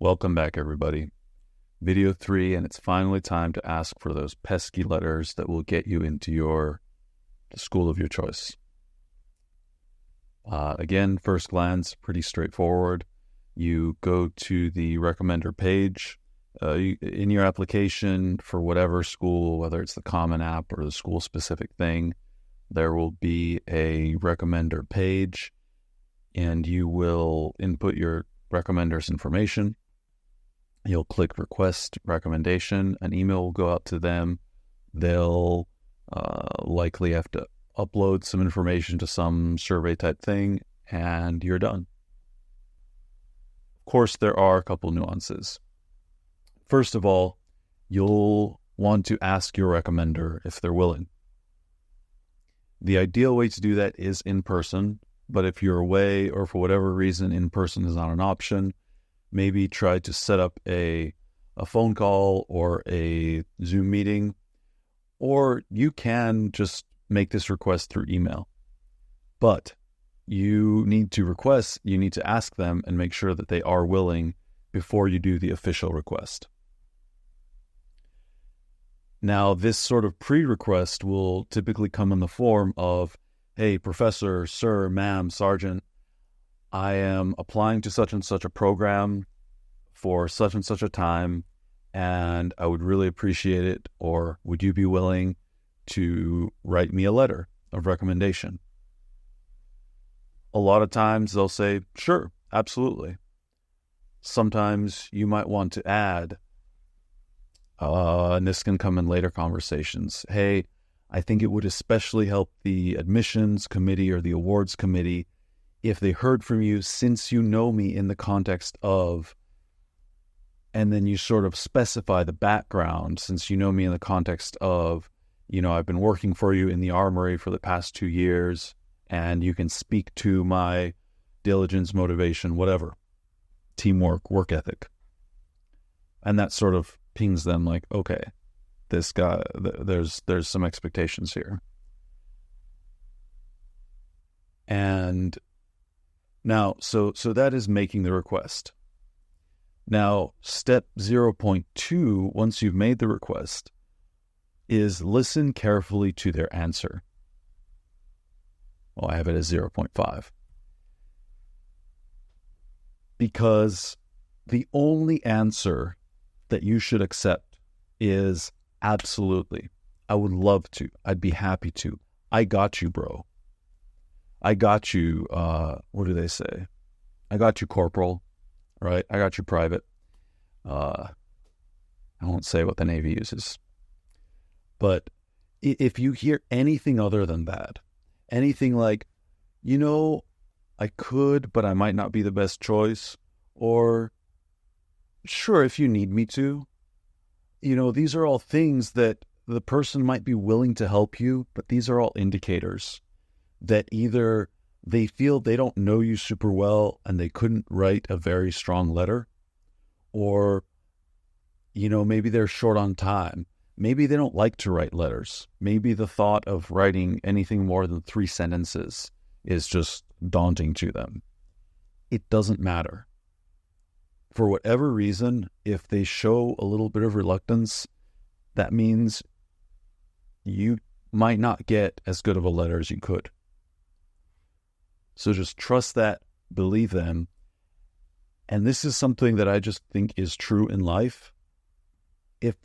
Welcome back, everybody. Video 3, and it's finally time to ask for those pesky letters that will get you into the school of your choice. Again, first glance, pretty straightforward. You go to the recommender page in your application for whatever school, whether it's the Common App or the school-specific thing. There will be a recommender page, and you will input your recommender's information. You'll click request recommendation. An email will go out to them. They'll likely have to upload some information to some survey type thing, and you're done. Of course, there are a couple nuances. First of all, you'll want to ask your recommender if they're willing. The ideal way to do that is in person, but if you're away or for whatever reason in person is not an option, maybe try to set up a phone call or a Zoom meeting, or you can just make this request through email. But you need to ask them and make sure that they are willing before you do the official request. Now, this sort of pre-request will typically come in the form of, hey, professor, sir, ma'am, sergeant, I am applying to such and such a program for such and such a time, and I would really appreciate it, or would you be willing to write me a letter of recommendation? A lot of times they'll say, sure, absolutely. Sometimes you might want to add, and this can come in later conversations, hey, I think it would especially help the admissions committee or the awards committee if they heard from you, since you know me in the context of, and then you sort of specify the background, since you know me in the context of, I've been working for you in the armory for the past 2 years, and you can speak to my diligence, motivation, whatever, teamwork, work ethic. And that sort of pings them like, okay, this guy, there's some expectations here. And now, so that is making the request. Now, step 0.2, once you've made the request, is listen carefully to their answer. Well, I have it as 0.5. Because the only answer that you should accept is absolutely. I would love to. I'd be happy to. I got you, bro. I got you, what do they say? I got you, corporal, right? I got you, private. I won't say what the Navy uses. But if you hear anything other than that, anything like, I could, but I might not be the best choice, or sure, if you need me to, these are all things that the person might be willing to help you, but these are all indicators that either they feel they don't know you super well and they couldn't write a very strong letter, or, maybe they're short on time. Maybe they don't like to write letters. Maybe the thought of writing anything more than 3 sentences is just daunting to them. It doesn't matter. For whatever reason, if they show a little bit of reluctance, that means you might not get as good of a letter as you could. So just trust that, believe them. And this is something that I just think is true in life. If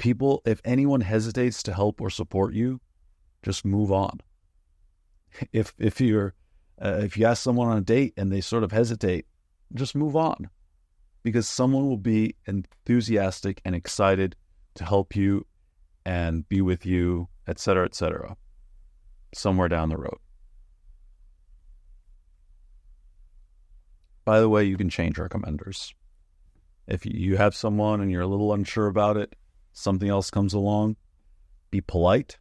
anyone hesitates to help or support you, just move on. If you ask someone on a date and they sort of hesitate, just move on. Because someone will be enthusiastic and excited to help you and be with you, etc., somewhere down the road. By the way, you can change recommenders. If you have someone and you're a little unsure about it, something else comes along, be polite,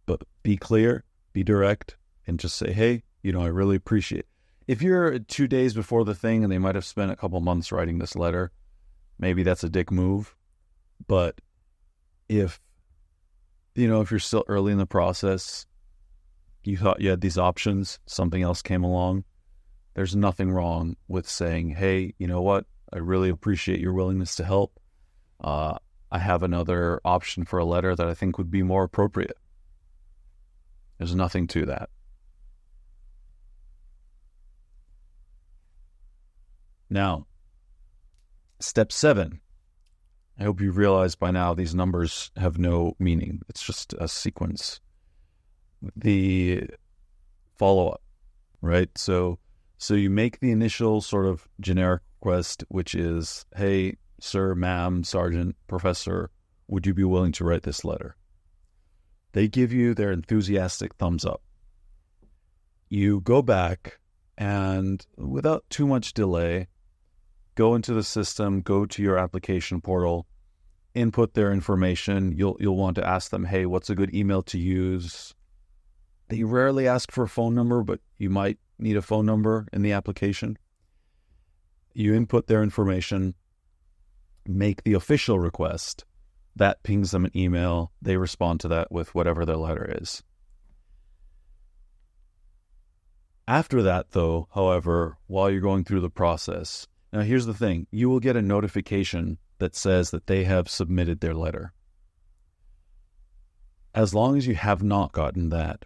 but be clear, be direct, and just say, hey, I really appreciate it. If you're 2 days before the thing and they might have spent a couple months writing this letter, maybe that's a dick move. But if you're still early in the process, you thought you had these options, something else came along, there's nothing wrong with saying, hey, you know what? I really appreciate your willingness to help. I have another option for a letter that I think would be more appropriate. There's nothing to that. Now, step 7. I hope you realize by now these numbers have no meaning. It's just a sequence. The follow-up, right? So you make the initial sort of generic request, which is, hey, sir, ma'am, sergeant, professor, would you be willing to write this letter? They give you their enthusiastic thumbs up. You go back and without too much delay, go into the system, go to your application portal, input their information. You'll want to ask them, hey, what's a good email to use? They rarely ask for a phone number, but you might need a phone number in the application. You input their information, make the official request. That pings them an email. They respond to that with whatever their letter is. After that, though, however, while you're going through the process, now here's the thing. You will get a notification that says that they have submitted their letter. As long as you have not gotten that,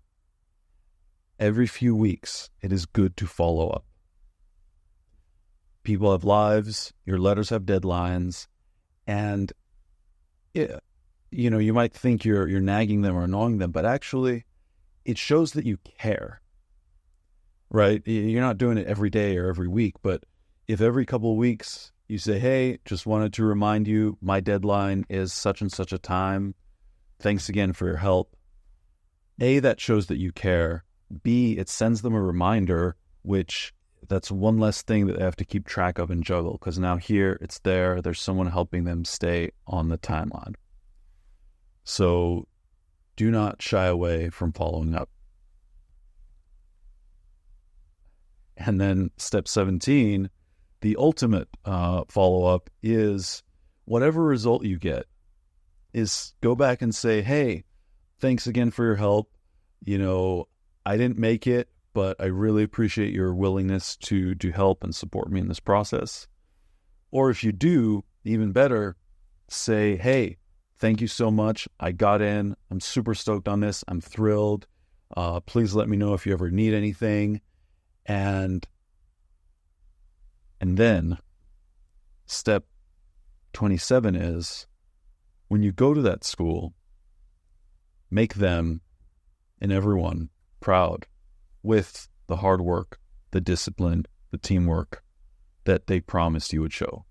every few weeks, it is good to follow up. People have lives, your letters have deadlines, and you might think you're nagging them or annoying them, but actually it shows that you care, right? You're not doing it every day or every week, but if every couple of weeks you say, hey, just wanted to remind you, my deadline is such and such a time. Thanks again for your help. A, that shows that you care. B, it sends them a reminder, which that's one less thing that they have to keep track of and juggle, because now here it's there's someone helping them stay on the timeline. So do not shy away from following up. And then step 17, the ultimate follow-up is whatever result you get is go back and say, hey, thanks again for your help. I didn't make it, but I really appreciate your willingness to help and support me in this process. Or if you do, even better, say, hey, thank you so much. I got in. I'm super stoked on this. I'm thrilled. Please let me know if you ever need anything. And then step 27 is when you go to that school, make them and everyone proud with the hard work, the discipline, the teamwork that they promised you would show.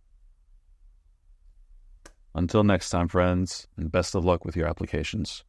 Until next time, friends, and best of luck with your applications.